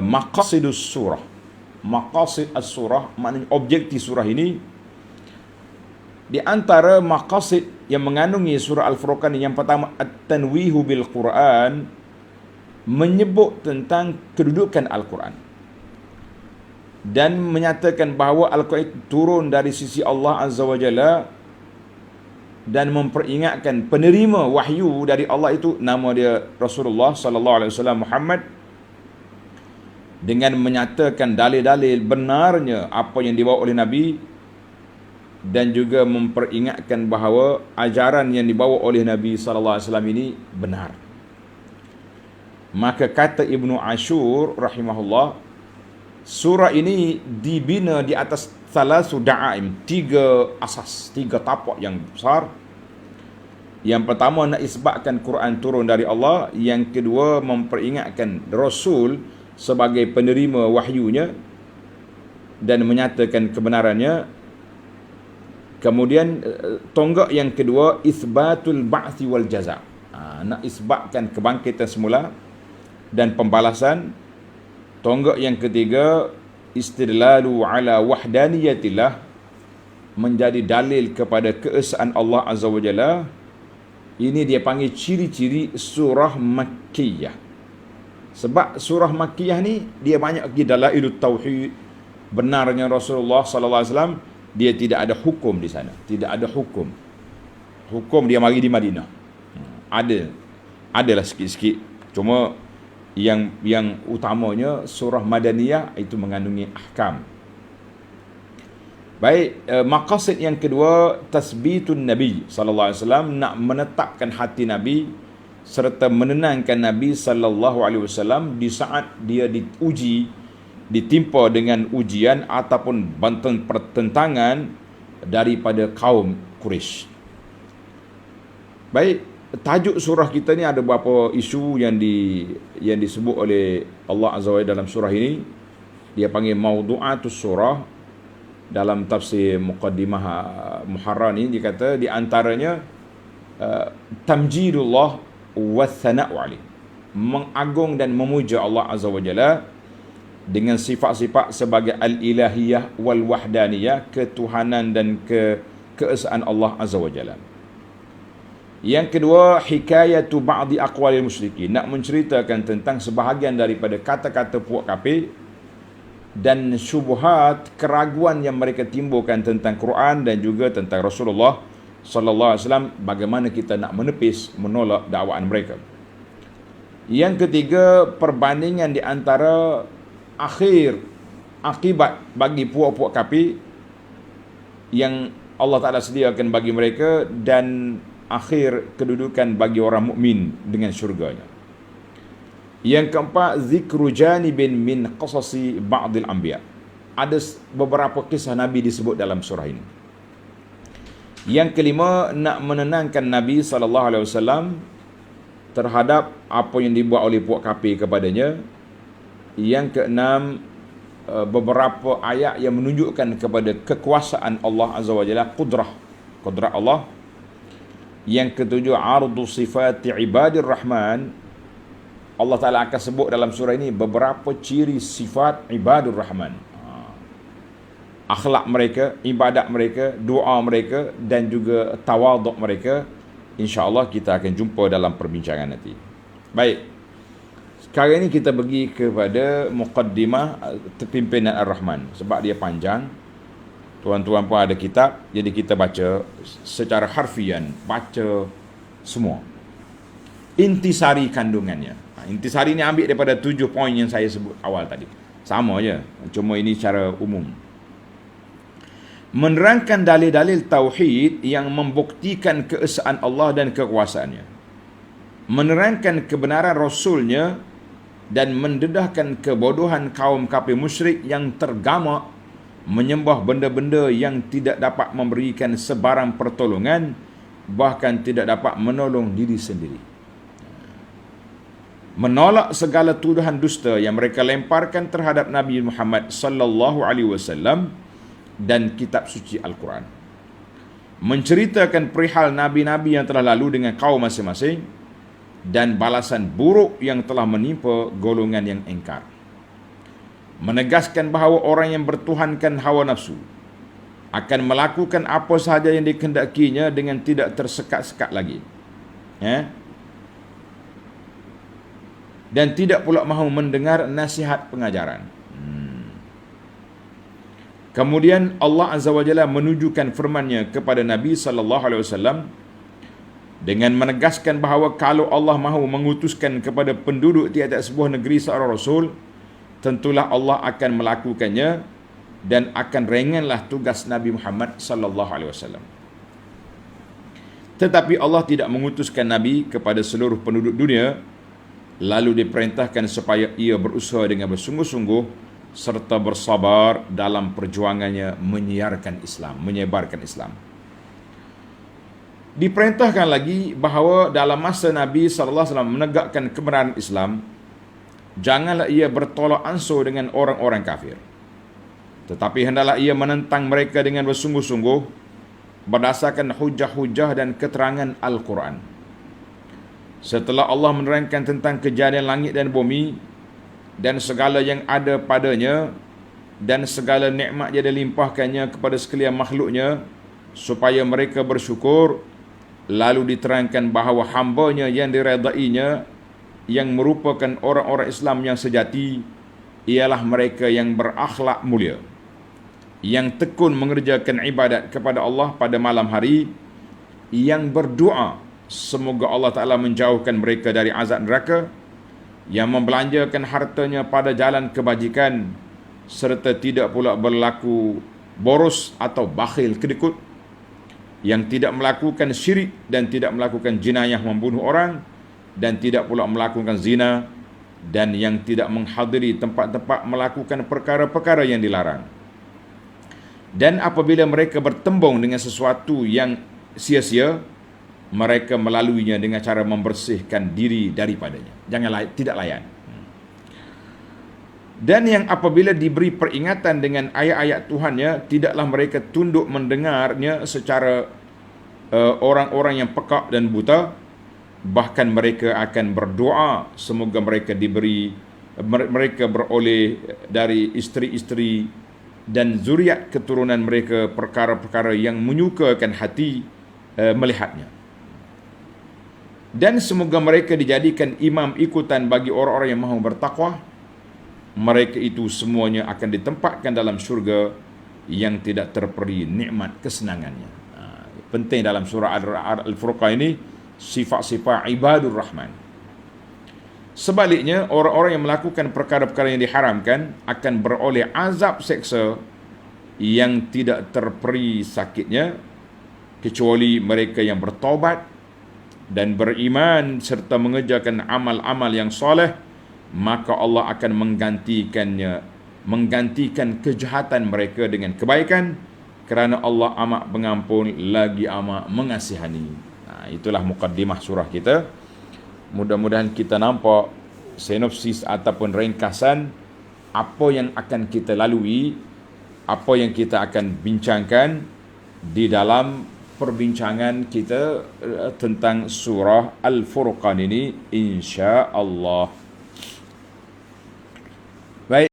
maqasidus surah. Maqasid as-surah maknanya objektif surah ini. Di antara maqasid yang mengandungi surah Al-Furqan yang pertama, at-tanwihu bil Quran, menyebut tentang kedudukan Al-Quran dan menyatakan bahawa Al-Quran itu turun dari sisi Allah Azza wa Jalla, dan memperingatkan penerima wahyu dari Allah itu nama dia Rasulullah sallallahu alaihi wasallam Muhammad, dengan menyatakan dalil-dalil benarnya apa yang dibawa oleh Nabi, dan juga memperingatkan bahawa ajaran yang dibawa oleh Nabi sallallahu alaihi wasallam ini benar. Maka kata Ibnu Ashur rahimahullah, surah ini dibina di atas salasu da'aim, tiga asas, tiga tapak yang besar. Yang pertama, nak isbatkan Quran turun dari Allah. Yang kedua, memperingatkan Rasul sebagai penerima wahyunya dan menyatakan kebenarannya. Kemudian tonggak yang kedua, isbatul ba'thi wal jaza', nak isbatkan kebangkitan semula dan pembalasan. Tonggak yang ketiga, istidlalu ala wahdaniyatillah, menjadi dalil kepada keesaan Allah Azza wa Jalla. Ini dia panggil ciri-ciri surah Makkiyah. Sebab surah Makkiyah ni dia banyak lagi dalailut tauhid, benarnya Rasulullah sallallahu alaihi wasallam. Dia tidak ada hukum di sana, tidak ada hukum. Hukum dia mari di Madinah. Adalah sikit-sikit. Cuma yang utamanya surah Madaniyah itu mengandungi ahkam. Baik, maqasid yang kedua, tasbitun Nabi sallallahu alaihi wasallam, nak menetapkan hati Nabi serta menenangkan Nabi sallallahu alaihi wasallam di saat dia diuji, ditimpa dengan ujian ataupun pertentangan daripada kaum Quraisy. Baik, tajuk surah kita ni ada beberapa isu yang disebut oleh Allah Azza wa Jalla dalam surah ini. Dia panggil maudu'atus surah. Dalam tafsir Muqaddimah Muharrar ni dia kata di antaranya tamjidullah wa thana'u alaih, mengagung dan memuja Allah Azza wa Jalla dengan sifat-sifat sebagai al-ilahiyah wal wahdaniyah, ketuhanan dan keesaan Allah Azza wa Jalla. Yang kedua, hikayatu ba'di aqwalil musyrikin, nak menceritakan tentang sebahagian daripada kata-kata puak kafir dan syubhat, keraguan yang mereka timbulkan tentang Quran dan juga tentang Rasulullah sallallahu alaihi wasallam, bagaimana kita nak menepis, menolak dakwaan mereka. Yang ketiga, perbandingan di antara akibat bagi puak-puak kafir yang Allah Ta'ala sediakan bagi mereka, dan akhir kedudukan bagi orang mukmin dengan syurganya. Yang keempat, zikru janibin min qasasi ba'dil anbiya, ada beberapa kisah Nabi disebut dalam surah ini. Yang kelima, nak menenangkan Nabi SAW terhadap apa yang dibuat oleh puak kafir kepadanya. Yang keenam, beberapa ayat yang menunjukkan kepada kekuasaan Allah Azza wa Jalla, qudrah Allah. Yang ketujuh, ardu sifati ibadir rahman, Allah Ta'ala akan sebut dalam surah ini beberapa ciri sifat ibadur rahman, akhlak mereka, ibadat mereka, doa mereka dan juga tawaduk mereka. InsyaAllah kita akan jumpa dalam perbincangan nanti. Baik, sekarang ini kita pergi kepada muqaddimah pimpinan Ar-Rahman. Sebab dia panjang, tuan-tuan pun ada kitab, jadi kita baca secara harfian, baca semua intisari kandungannya. Intisari ni ambil daripada 7 poin yang saya sebut awal tadi. Sama je, cuma ini secara umum. Menerangkan dalil-dalil tauhid yang membuktikan keesaan Allah dan kekuasaannya. Menerangkan kebenaran Rasulnya dan mendedahkan kebodohan kaum kafir musyrik yang tergamak menyembah benda-benda yang tidak dapat memberikan sebarang pertolongan, bahkan tidak dapat menolong diri sendiri. Menolak segala tuduhan dusta yang mereka lemparkan terhadap Nabi Muhammad sallallahu alaihi wasallam dan kitab suci Al-Quran. Menceritakan perihal nabi-nabi yang telah lalu dengan kaum masing-masing dan balasan buruk yang telah menimpa golongan yang engkar. menegaskan bahawa orang yang bertuhankan hawa nafsu akan melakukan apa sahaja yang dikehendakinya dengan tidak tersekat-sekat lagi. Dan tidak pula mahu mendengar nasihat pengajaran. Kemudian Allah Azza wa Jalla menunjukkan firman-Nya kepada Nabi sallallahu alaihi wasallam dengan menegaskan bahawa kalau Allah mahu mengutuskan kepada penduduk di atas sebuah negeri seorang rasul, tentulah Allah akan melakukannya dan akan ringanlah tugas Nabi Muhammad sallallahu alaihi wasallam. Tetapi Allah tidak mengutuskan Nabi kepada seluruh penduduk dunia, lalu diperintahkan supaya ia berusaha dengan bersungguh-sungguh serta bersabar dalam perjuangannya menyiarkan Islam, menyebarkan Islam. Diperintahkan lagi bahawa dalam masa Nabi sallallahu alaihi wasallam menegakkan kebenaran Islam, janganlah ia bertolak ansur dengan orang-orang kafir, tetapi hendaklah ia menentang mereka dengan bersungguh-sungguh berdasarkan hujah-hujah dan keterangan Al-Quran. Setelah Allah menerangkan tentang kejadian langit dan bumi dan segala yang ada padanya dan segala nikmat yang dilimpahkannya kepada sekalian makhluknya supaya mereka bersyukur, lalu diterangkan bahawa hamba-Nya yang diredainya yang merupakan orang-orang Islam yang sejati ialah mereka yang berakhlak mulia, yang tekun mengerjakan ibadat kepada Allah pada malam hari, yang berdoa semoga Allah Ta'ala menjauhkan mereka dari azab neraka, yang membelanjakan hartanya pada jalan kebajikan, serta tidak pula berlaku boros atau bakhil kedekut, yang tidak melakukan syirik dan tidak melakukan jenayah membunuh orang, dan tidak pula melakukan zina, dan yang tidak menghadiri tempat-tempat melakukan perkara-perkara yang dilarang. Dan apabila mereka bertembung dengan sesuatu yang sia-sia, mereka melaluinya dengan cara membersihkan diri daripadanya. Tidak layan. Dan yang apabila diberi peringatan dengan ayat-ayat Tuhannya, tidaklah mereka tunduk mendengarnya secara orang-orang yang pekak dan buta. Bahkan mereka akan berdoa semoga mereka beroleh dari isteri-isteri dan zuriat keturunan mereka perkara-perkara yang menyukakan hati melihatnya. Dan semoga mereka dijadikan imam ikutan bagi orang-orang yang mahu bertakwa. Mereka itu semuanya akan ditempatkan dalam syurga yang tidak terperi nikmat kesenangannya. Penting dalam surah Al-Furqan ini sifat-sifat ibadur rahman. Sebaliknya, orang-orang yang melakukan perkara-perkara yang diharamkan akan beroleh azab seksa yang tidak terperi sakitnya, kecuali mereka yang bertaubat dan beriman serta mengerjakan amal-amal yang soleh, maka Allah akan menggantikan kejahatan mereka dengan kebaikan, kerana Allah amat pengampun lagi amat mengasihani. Itulah mukaddimah surah kita. Mudah-mudahan kita nampak sinopsis ataupun ringkasan apa yang akan kita lalui, apa yang kita akan bincangkan di dalam perbincangan kita tentang surah Al-Furqan ini, insya-Allah.